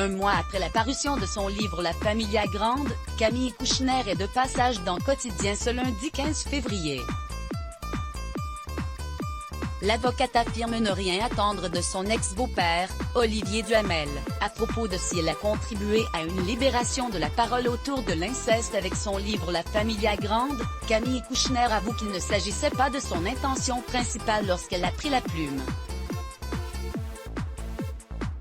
Un mois après la parution de son livre La Familia Grande, Camille Kouchner est de passage dans Quotidien ce lundi 15 février. L'avocate affirme ne rien attendre de son ex-beau-père, Olivier Duhamel, à propos de si elle a contribué à une libération de la parole autour de l'inceste avec son livre La Familia Grande. Camille Kouchner avoue qu'il ne s'agissait pas de son intention principale lorsqu'elle a pris la plume.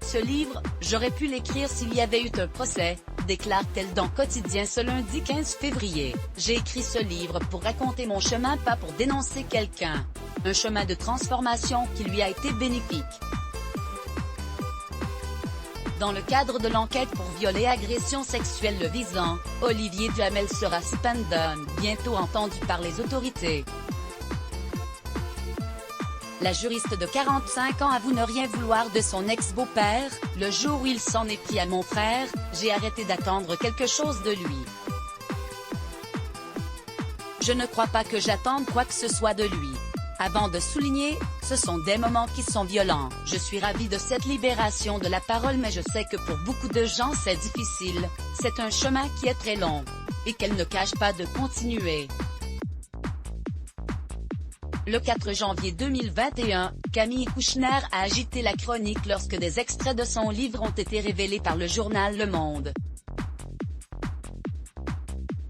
Ce livre, j'aurais pu l'écrire s'il y avait eu un procès, déclare-t-elle dans Quotidien ce lundi 15 février. J'ai écrit ce livre pour raconter mon chemin, pas pour dénoncer quelqu'un. Un chemin de transformation qui lui a été bénéfique. Dans le cadre de l'enquête pour viol et agression sexuelle le visant, Olivier Duhamel sera suspended, bientôt entendu par les autorités. La juriste de 45 ans avoue ne rien vouloir de son ex-beau-père. Le jour où il s'en est pris à mon frère, j'ai arrêté d'attendre quelque chose de lui. Je ne crois pas que j'attende quoi que ce soit de lui. Avant de souligner, ce sont des moments qui sont violents. Je suis ravie de cette libération de la parole, mais je sais que pour beaucoup de gens c'est difficile. C'est un chemin qui est très long. Et qu'elle ne cache pas de continuer. Le 4 janvier 2021, Camille Kouchner a agité la chronique lorsque des extraits de son livre ont été révélés par le journal Le Monde.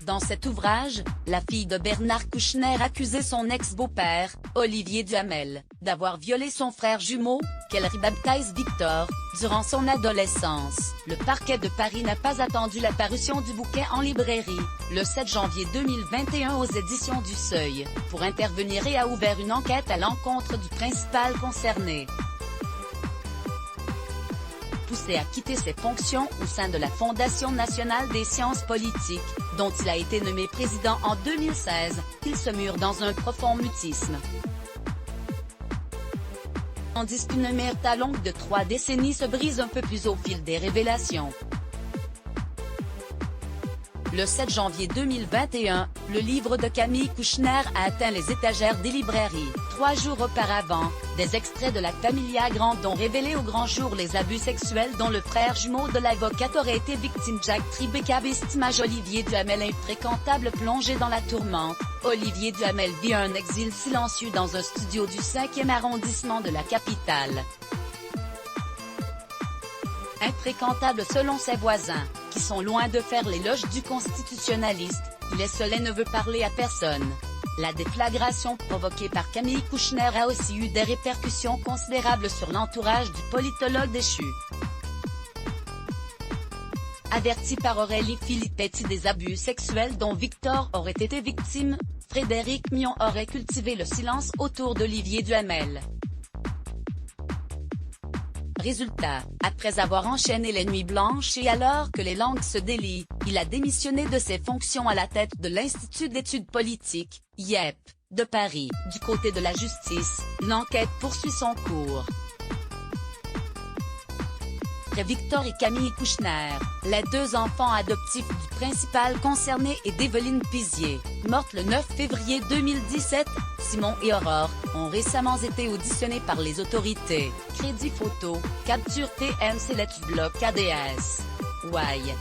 Dans cet ouvrage, la fille de Bernard Kouchner accusait son ex-beau-père, Olivier Duhamel, d'avoir violé son frère jumeau, qu'elle rebaptise Victor, durant son adolescence. Le parquet de Paris n'a pas attendu la parution du bouquin en librairie, le 7 janvier 2021 aux éditions du Seuil, pour intervenir et a ouvert une enquête à l'encontre du principal concerné. Poussé à quitter ses fonctions au sein de la Fondation nationale des sciences politiques, dont il a été nommé président en 2016, il se mure dans un profond mutisme. Tandis qu'une omerta longue de 3 décennies se brise un peu plus au fil des révélations. Le 7 janvier 2021, le livre de Camille Kouchner a atteint les étagères des librairies. 3 jours auparavant, des extraits de La Familia Grande ont révélé au grand jour les abus sexuels dont le frère jumeau de l'avocate aurait été victime. Jack Tribeca vestimage Olivier Duhamel infréquentable plongé dans la tourmente. Olivier Duhamel vit un exil silencieux dans un studio du 5e arrondissement de la capitale. Infréquentable selon ses voisins, qui sont loin de faire l'éloge du constitutionnaliste, il est seul et ne veut parler à personne. La déflagration provoquée par Camille Kouchner a aussi eu des répercussions considérables sur l'entourage du politologue déchu. Averti par Aurélie Filippetti des abus sexuels dont Victor aurait été victime, Frédéric Mion aurait cultivé le silence autour d'Olivier Duhamel. Résultat, après avoir enchaîné les nuits blanches et alors que les langues se délient, il a démissionné de ses fonctions à la tête de l'Institut d'études politiques, IEP, de Paris. Du côté de la justice, l'enquête poursuit son cours. Victor et Camille Kouchner, les 2 enfants adoptifs du principal concerné et d'Evelyne Pizier, morte le 9 février 2017, Simon et Aurore, ont récemment été auditionnés par les autorités. Crédit photo, capture TMC Let's Block ADS. Why?